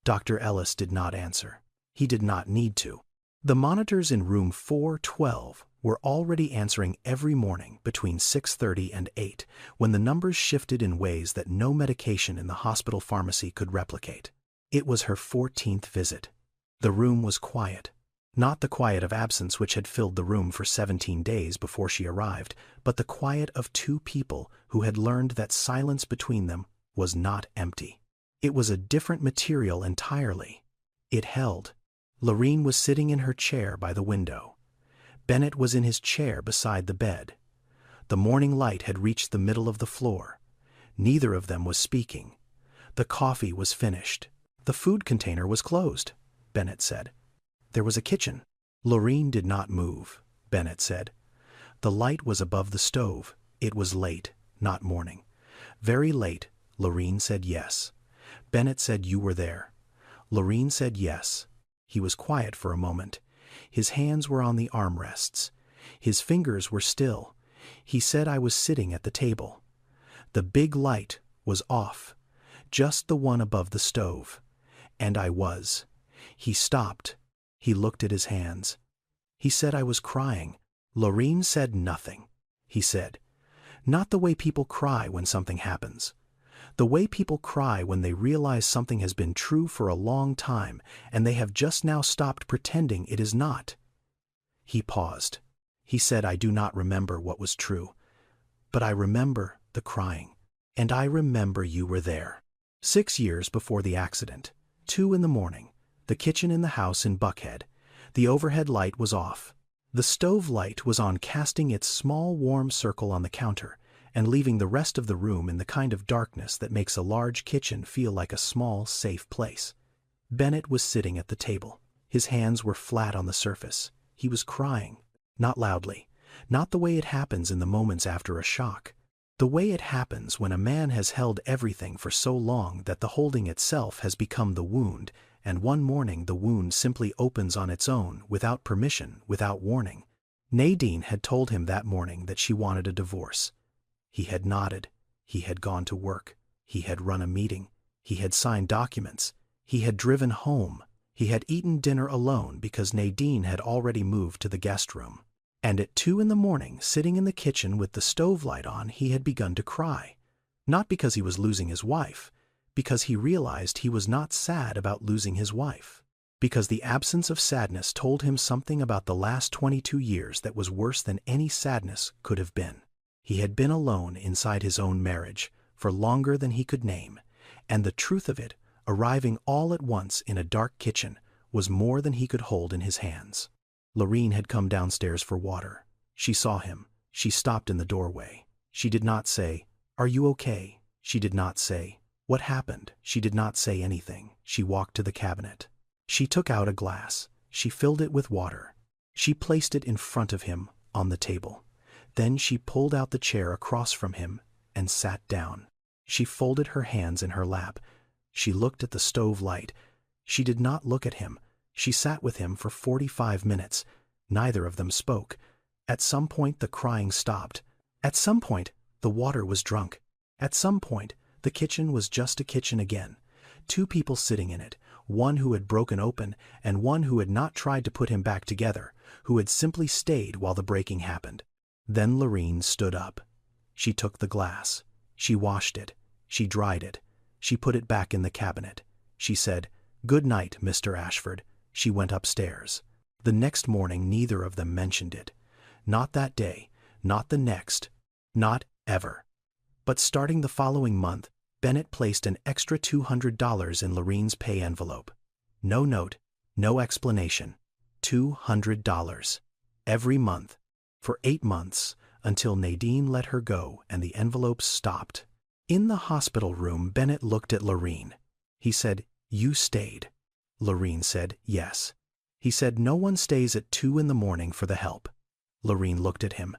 Dr. Ellis did not answer. He did not need to. The monitors in room 412 were already answering every morning between 6:30 and 8 when the numbers shifted in ways that no medication in the hospital pharmacy could replicate. It was her 14th visit. The room was quiet. Not the quiet of absence which had filled the room for 17 days before she arrived, but the quiet of two people who had learned that silence between them was not empty. It was a different material entirely. It held. Lorene was sitting in her chair by the window. Bennett was in his chair beside the bed. The morning light had reached the middle of the floor. Neither of them was speaking. The coffee was finished. The food container was closed, Bennett said. There was a kitchen. Lorene did not move, Bennett said. The light was above the stove. It was late, not morning. Very late, Lorene said yes. Bennett said, "You were there." Lorene said yes. He was quiet for a moment. His hands were on the armrests. His fingers were still. He said, "I was sitting at the table. The big light was off, just the one above the stove. And I was." He stopped. He looked at his hands. He said, "I was crying." Lorene said nothing. He said, "Not the way people cry when something happens. The way people cry when they realize something has been true for a long time and they have just now stopped pretending it is not." He paused. He said, "I do not remember what was true, but I remember the crying. And I remember you were there." 6 years before the accident, 2 in the morning, the kitchen in the house in Buckhead. The overhead light was off. The stove light was on, casting its small warm circle on the counter and leaving the rest of the room in the kind of darkness that makes a large kitchen feel like a small, safe place. Bennett was sitting at the table. His hands were flat on the surface. He was crying, not loudly, not the way it happens in the moments after a shock. The way it happens when a man has held everything for so long that the holding itself has become the wound, and one morning the wound simply opens on its own, without permission, without warning. Nadine had told him that morning that she wanted a divorce. He had nodded. He had gone to work. He had run a meeting. He had signed documents. He had driven home. He had eaten dinner alone because Nadine had already moved to the guest room. And at 2 in the morning, sitting in the kitchen with the stove light on, he had begun to cry. Not because he was losing his wife, because he realized he was not sad about losing his wife. Because the absence of sadness told him something about the last 22 years that was worse than any sadness could have been. He had been alone inside his own marriage for longer than he could name, and the truth of it, arriving all at once in a dark kitchen, was more than he could hold in his hands. Lorene had come downstairs for water. She saw him. She stopped in the doorway. She did not say, "Are you okay?" She did not say, "What happened?" She did not say anything. She walked to the cabinet. She took out a glass. She filled it with water. She placed it in front of him on the table. Then she pulled out the chair across from him and sat down. She folded her hands in her lap. She looked at the stove light. She did not look at him. She sat with him for 45 minutes. Neither of them spoke. At some point the crying stopped. At some point the water was drunk. At some point the kitchen was just a kitchen again. 2 people sitting in it, one who had broken open and one who had not tried to put him back together, who had simply stayed while the breaking happened. Then Lorene stood up. She took the glass. She washed it. She dried it. She put it back in the cabinet. She said, "Good night, Mr. Ashford." She went upstairs. The next morning neither of them mentioned it. Not that day, not the next, not ever. But starting the following month, Bennett placed an extra $200 in Lorene's pay envelope. No note, no explanation. $200. Every month. For 8 months, until Nadine let her go and the envelopes stopped. In the hospital room, Bennett looked at Lorene. He said, "You stayed." Lorene said, "Yes." He said, "No one stays at 2 in the morning for the help." Lorene looked at him.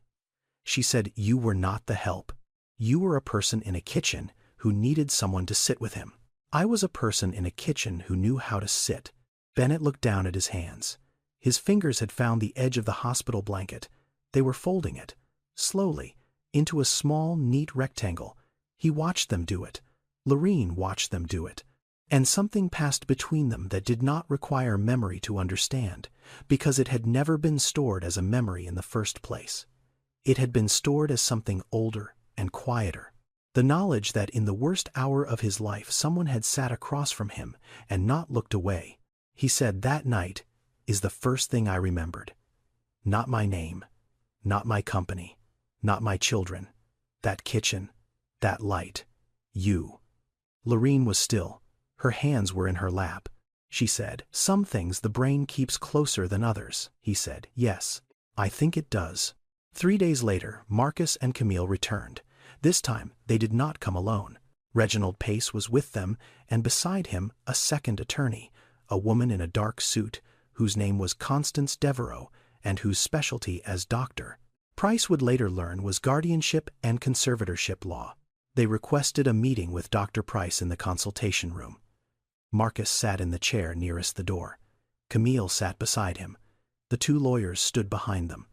She said, "You were not the help. You were a person in a kitchen who needed someone to sit with him. I was a person in a kitchen who knew how to sit." Bennett looked down at his hands. His fingers had found the edge of the hospital blanket. They were folding it, slowly, into a small, neat rectangle. He watched them do it. Lorene watched them do it. And something passed between them that did not require memory to understand, because it had never been stored as a memory in the first place. It had been stored as something older and quieter. The knowledge that in the worst hour of his life someone had sat across from him and not looked away. He said, "That night is the first thing I remembered. Not my name, not my company, not my children, that kitchen, that light, you." Lorene was still. Her hands were in her lap. She said, "Some things the brain keeps closer than others." He said, "Yes, I think it does." 3 days later, Marcus and Camille returned. This time, they did not come alone. Reginald Pace was with them, and beside him, a second attorney, a woman in a dark suit, whose name was Constance Devereaux, and whose specialty as doctor, Price would later learn, was guardianship and conservatorship law. They requested a meeting with Dr. Price in the consultation room. Marcus sat in the chair nearest the door. Camille sat beside him. The 2 lawyers stood behind them.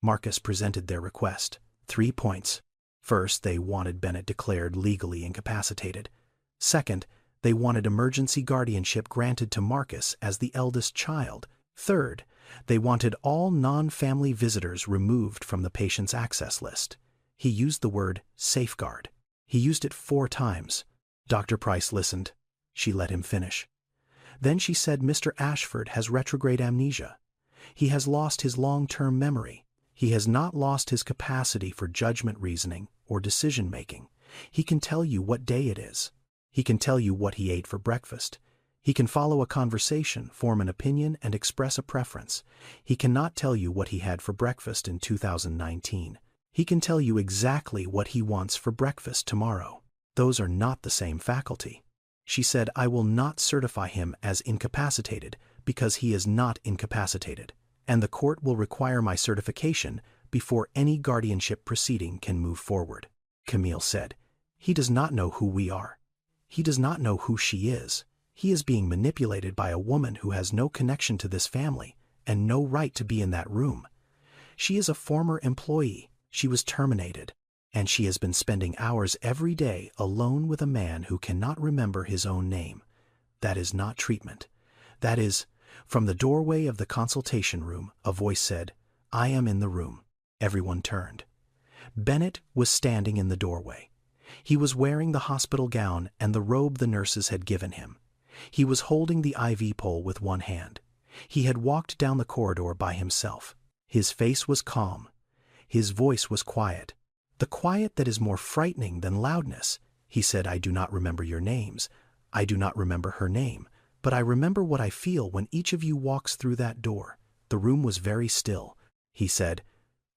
Marcus presented their request. 3 points. First, they wanted Bennett declared legally incapacitated. Second, they wanted emergency guardianship granted to Marcus as the eldest child. Third, they wanted all non-family visitors removed from the patient's access list. He used the word safeguard. He used it 4 times. Dr. Price listened. She let him finish. Then she said, "Mr. Ashford has retrograde amnesia. He has lost his long-term memory. He has not lost his capacity for judgment reasoning or decision-making. He can tell you what day it is. He can tell you what he ate for breakfast. He can follow a conversation, form an opinion, and express a preference. He cannot tell you what he had for breakfast in 2019. He can tell you exactly what he wants for breakfast tomorrow. Those are not the same faculty." She said, "I will not certify him as incapacitated because he is not incapacitated, and the court will require my certification before any guardianship proceeding can move forward." Camille said, "He does not know who we are. He does not know who she is. He is being manipulated by a woman who has no connection to this family and no right to be in that room. She is a former employee. She was terminated, and she has been spending hours every day alone with a man who cannot remember his own name. That is not treatment. That is..." From the doorway of the consultation room, a voice said, "I am in the room." Everyone turned. Bennett was standing in the doorway. He was wearing the hospital gown and the robe the nurses had given him. He was holding the IV pole with one hand. He had walked down the corridor by himself. His face was calm. His voice was quiet. The quiet that is more frightening than loudness. He said, "I do not remember your names. I do not remember her name. But I remember what I feel when each of you walks through that door." The room was very still. He said,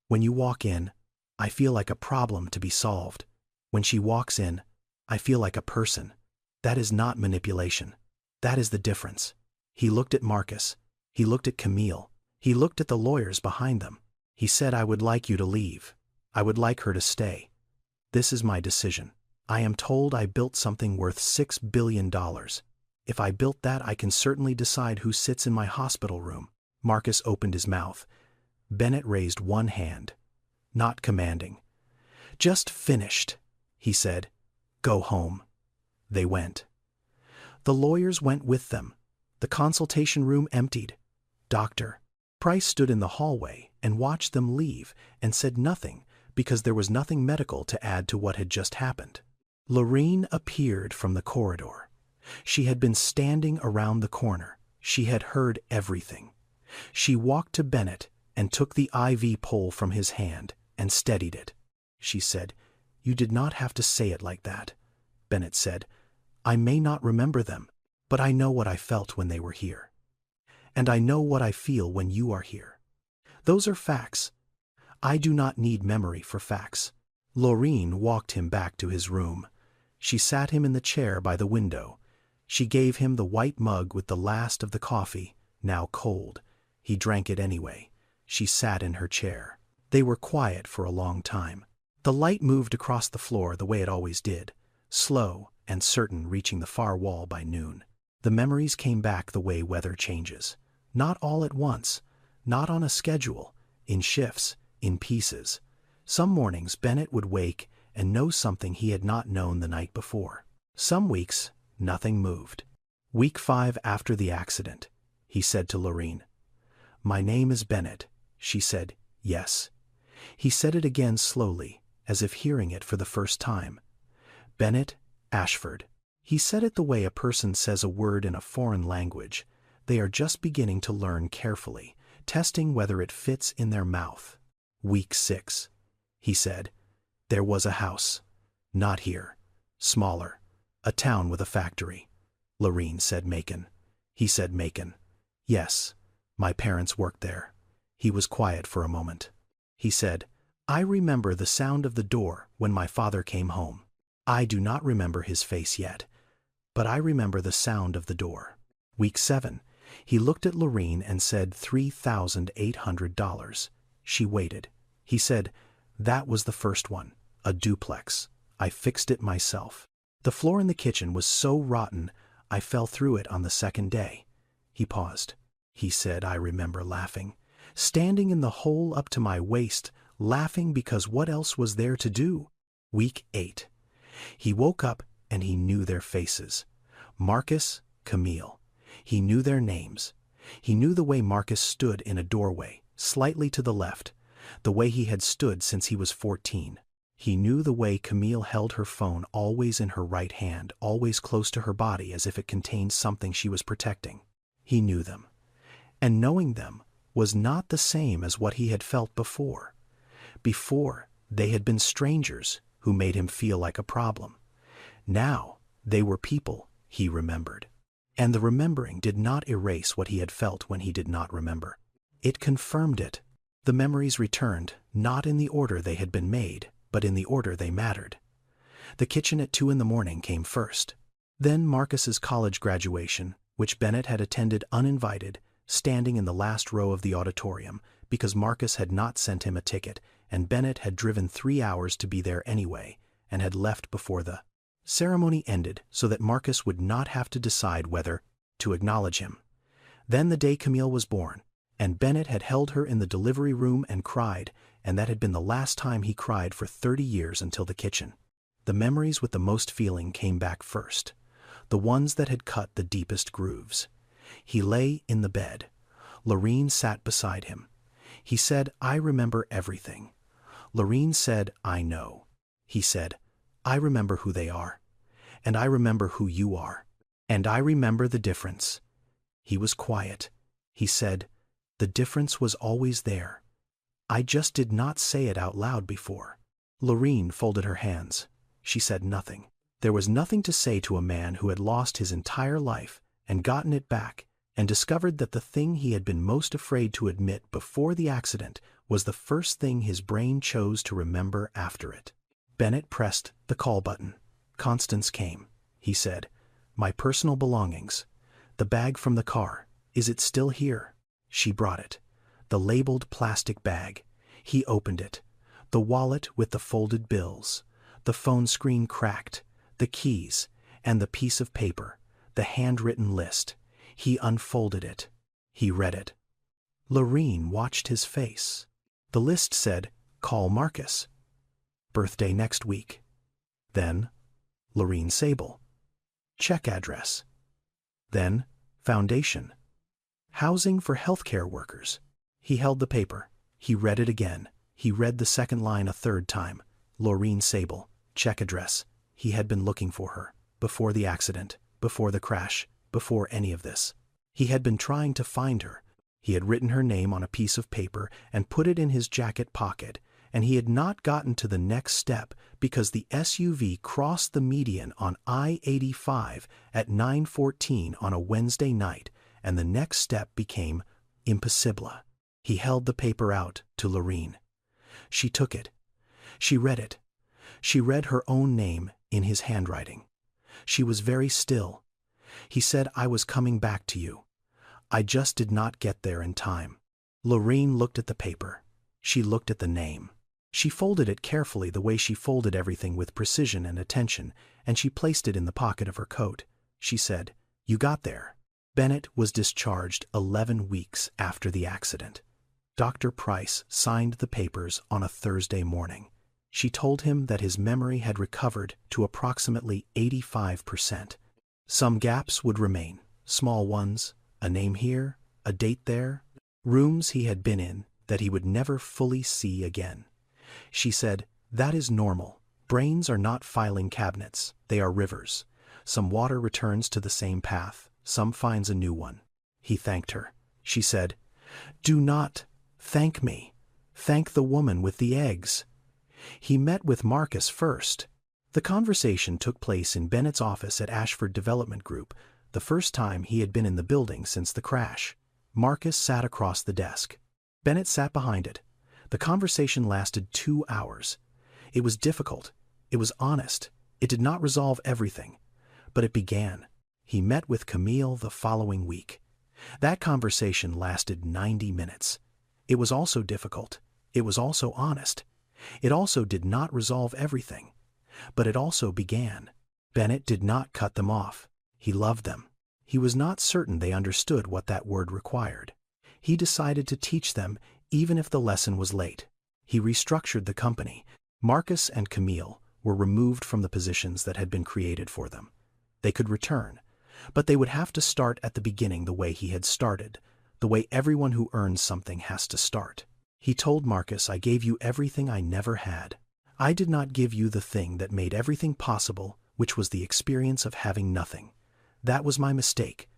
"When you walk in, I feel like a problem to be solved. When she walks in, I feel like a person. That is not manipulation. That is the difference." He looked at Marcus. He looked at Camille. He looked at the lawyers behind them. He said, "I would like you to leave. I would like her to stay. This is my decision. I am told I built something worth $6 billion. If I built that, I can certainly decide who sits in my hospital room." Marcus opened his mouth. Bennett raised one hand. Not commanding. "Just finished," he said. "Go home." They went. The lawyers went with them. The consultation room emptied. Dr. Price stood in the hallway and watched them leave and said nothing because there was nothing medical to add to what had just happened. Lorene appeared from the corridor. She had been standing around the corner. She had heard everything. She walked to Bennett and took the IV pole from his hand and steadied it. She said, "You did not have to say it like that." Bennett said, "I may not remember them, but I know what I felt when they were here. And I know what I feel when you are here. Those are facts. I do not need memory for facts." Lorene walked him back to his room. She sat him in the chair by the window. She gave him the white mug with the last of the coffee, now cold. He drank it anyway. She sat in her chair. They were quiet for a long time. The light moved across the floor the way it always did, slow and certain, reaching the far wall by noon. The memories came back the way weather changes. Not all at once, not on a schedule, in shifts, in pieces. Some mornings Bennett would wake and know something he had not known the night before. Some weeks, nothing moved. Week 5 after the accident, he said to Lorene. "My name is Bennett." She said, "Yes." He said it again slowly, as if hearing it for the first time. "Bennett Ashford." He said it the way a person says a word in a foreign language. They are just beginning to learn carefully, testing whether it fits in their mouth. Week 6. He said, "There was a house. Not here. Smaller. A town with a factory." Lorene said Macon. He said Macon. "Yes. My parents worked there." He was quiet for a moment. He said, "I remember the sound of the door when my father came home. I do not remember his face yet, but I remember the sound of the door." Week 7. He looked at Lorene and said $3,800. She waited. He said, "That was the first one, a duplex. I fixed it myself. The floor in the kitchen was so rotten I fell through it on the second day." He paused. He said, "I remember laughing, standing in the hole up to my waist, laughing because what else was there to do?" Week 8. He woke up and he knew their faces. Marcus, Camille. He knew their names. He knew the way Marcus stood in a doorway, slightly to the left, the way he had stood since he was 14. He knew the way Camille held her phone always in her right hand, always close to her body as if it contained something she was protecting. He knew them. And knowing them was not the same as what he had felt before. Before, they had been strangers who made him feel like a problem. Now, they were people he remembered. And the remembering did not erase what he had felt when he did not remember. It confirmed it. The memories returned, not in the order they had been made, but in the order they mattered. The kitchen at 2 in the morning came first. Then Marcus's college graduation, which Bennett had attended uninvited, standing in the last row of the auditorium, because Marcus had not sent him a ticket, and Bennett had driven 3 hours to be there anyway, and had left before the ceremony ended so that Marcus would not have to decide whether to acknowledge him. Then the day Camille was born, and Bennett had held her in the delivery room and cried, and that had been the last time he cried for 30 years until the kitchen. The memories with the most feeling came back first, the ones that had cut the deepest grooves. He lay in the bed. Lorene sat beside him. He said, "I remember everything." Lorene said, "I know." He said, "I remember who they are, and I remember who you are, and I remember the difference." He was quiet. He said, "The difference was always there. I just did not say it out loud before." Lorene folded her hands. She said nothing. There was nothing to say to a man who had lost his entire life and gotten it back, and discovered that the thing he had been most afraid to admit before the accident was the first thing his brain chose to remember after it. Bennett pressed the call button. Constance came. He said, "My personal belongings. The bag from the car. Is it still here?" She brought it. The labeled plastic bag. He opened it. The wallet with the folded bills. The phone screen cracked. The keys. And the piece of paper. The handwritten list. He unfolded it. He read it. Lorene watched his face. The list said, "Call Marcus. Birthday next week." Then, Lorene Sable. Check address. Then, foundation. Housing for healthcare workers. He held the paper. He read it again. He read the second line a third time. Lorene Sable. Check address. He had been looking for her. Before the accident. Before the crash. Before any of this. He had been trying to find her. He had written her name on a piece of paper and put it in his jacket pocket, and he had not gotten to the next step because the SUV crossed the median on I-85 at 9:14 on a Wednesday night, and the next step became impossible. He held the paper out to Lorene. She took it. She read it. She read her own name in his handwriting. She was very still. He said, "I was coming back to you. I just did not get there in time." Lorene looked at the paper. She looked at the name. She folded it carefully the way she folded everything with precision and attention, and she placed it in the pocket of her coat. She said, "You got there." Bennett was discharged 11 weeks after the accident. Dr. Price signed the papers on a Thursday morning. She told him that his memory had recovered to approximately 85%. Some gaps would remain, small ones, a name here, a date there, rooms he had been in that he would never fully see again. She said, "That is normal. Brains are not filing cabinets, they are rivers. Some water returns to the same path, some finds a new one." He thanked her. She said, "Do not thank me. Thank the woman with the eggs." He met with Marcus first. The conversation took place in Bennett's office at Ashford Development Group, the first time he had been in the building since the crash. Marcus sat across the desk. Bennett sat behind it. The conversation lasted 2 hours. It was difficult. It was honest. It did not resolve everything. But it began. He met with Camille the following week. That conversation lasted 90 minutes. It was also difficult. It was also honest. It also did not resolve everything. But it also began. Bennett did not cut them off. He loved them. He was not certain they understood what that word required. He decided to teach them even if the lesson was late. He restructured the company. Marcus and Camille were removed from the positions that had been created for them. They could return, but they would have to start at the beginning the way he had started, the way everyone who earns something has to start. He told Marcus, "I gave you everything I never had. I did not give you the thing that made everything possible, which was the experience of having nothing. That was my mistake.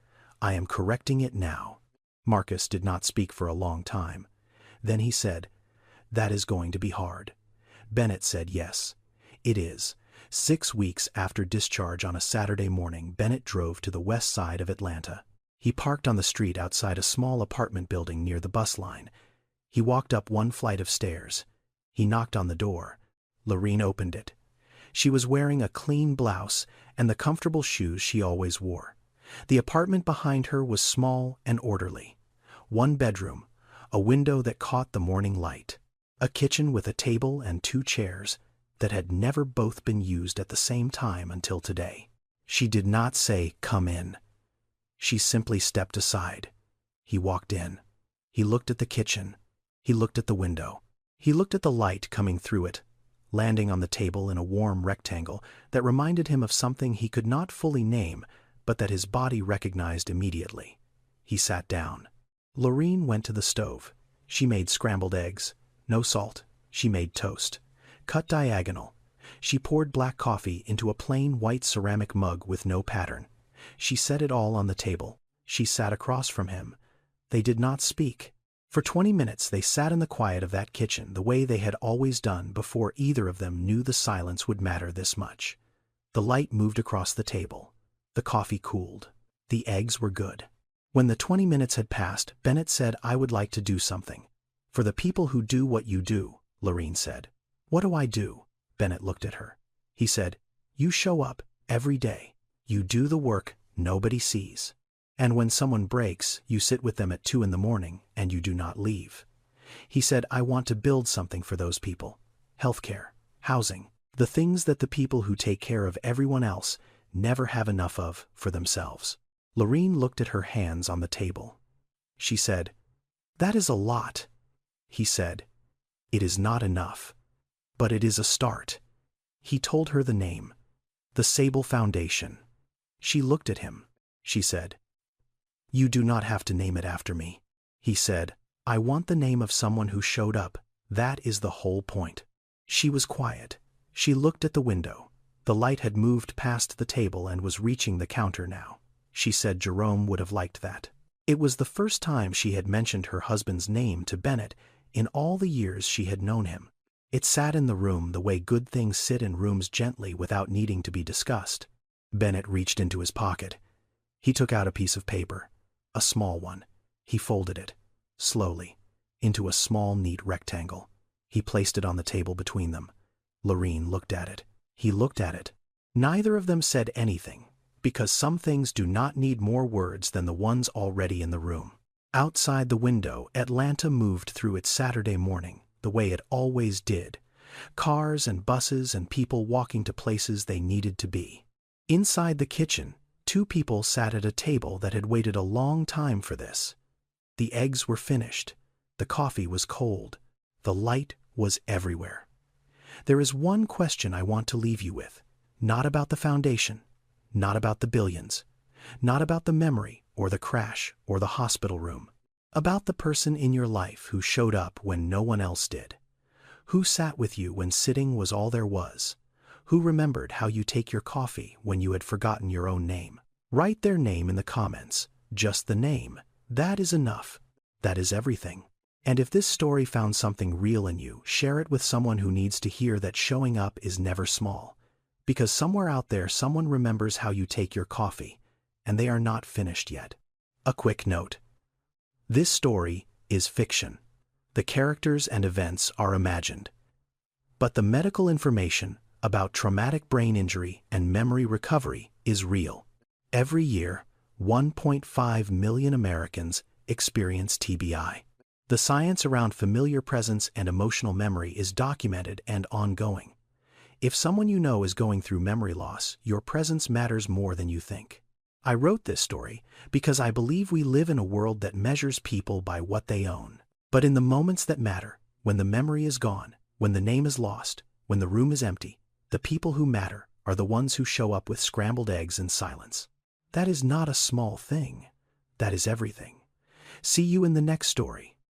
I am correcting it now." Marcus did not speak for a long time. Then he said, "That is going to be hard." Bennett said, "Yes, it is." 6 weeks after discharge on a Saturday morning, Bennett drove to the west side of Atlanta. He parked on the street outside a small apartment building near the bus line. He walked up one flight of stairs. He knocked on the door. Lorene opened it. She was wearing a clean blouse and the comfortable shoes she always wore. The apartment behind her was small and orderly. One bedroom, a window that caught the morning light, a kitchen with a table and 2 chairs that had never both been used at the same time until today. She did not say, "Come in." She simply stepped aside. He walked in. He looked at the kitchen. He looked at the window. He looked at the light coming through it, landing on the table in a warm rectangle that reminded him of something he could not fully name, but that his body recognized immediately. He sat down. Lorene went to the stove. She made scrambled eggs. No salt. She made toast. Cut diagonal. She poured black coffee into a plain white ceramic mug with no pattern. She set it all on the table. She sat across from him. They did not speak. For 20 minutes they sat in the quiet of that kitchen the way they had always done before either of them knew the silence would matter this much. The light moved across the table. The coffee cooled. The eggs were good. When the 20 minutes had passed, Bennett said, "I would like to do something. For the people who do what you do," Lorene said. "What do I do?" Bennett looked at her. He said, "You show up every day. You do the work nobody sees. And when someone breaks, you sit with them at 2 in the morning and you do not leave." He said, "I want to build something for those people. Healthcare, housing, the things that the people who take care of everyone else never have enough of for themselves." Lorene looked at her hands on the table. She said, "That is a lot." He said, "It is not enough, but it is a start." He told her the name, the Sable Foundation. She looked at him. She said, "You do not have to name it after me." He said, "I want the name of someone who showed up. That is the whole point." She was quiet. She looked at the window. The light had moved past the table and was reaching the counter now. She said Jerome would have liked that. It was the first time she had mentioned her husband's name to Bennett in all the years she had known him. It sat in the room the way good things sit in rooms, gently without needing to be discussed. Bennett reached into his pocket. He took out a piece of paper, a small one. He folded it, slowly, into a small, neat rectangle. He placed it on the table between them. Lorene looked at it. He looked at it. Neither of them said anything, because some things do not need more words than the ones already in the room. Outside the window, Atlanta moved through its Saturday morning, the way it always did. Cars and buses and people walking to places they needed to be. Inside the kitchen, Two people sat at a table that had waited a long time for this. The eggs were finished. The coffee was cold. The light was everywhere. There is one question I want to leave you with. Not about the foundation, not about the billions, not about the memory or the crash or the hospital room. About the person in your life who showed up when no one else did. Who sat with you when sitting was all there was. Who remembered how you take your coffee when you had forgotten your own name. Write their name in the comments. Just the name. That is enough. That is everything. And if this story found something real in you, share it with someone who needs to hear that showing up is never small. Because somewhere out there someone remembers how you take your coffee, and they are not finished yet. A quick note. This story is fiction. The characters and events are imagined. But the medical information about traumatic brain injury and memory recovery is real. Every year, 1.5 million Americans experience TBI. The science around familiar presence and emotional memory is documented and ongoing. If someone you know is going through memory loss, your presence matters more than you think. I wrote this story because I believe we live in a world that measures people by what they own. But in the moments that matter, when the memory is gone, when the name is lost, when the room is empty, the people who matter are the ones who show up with scrambled eggs and silence. That is not a small thing. That is everything. See you in the next story.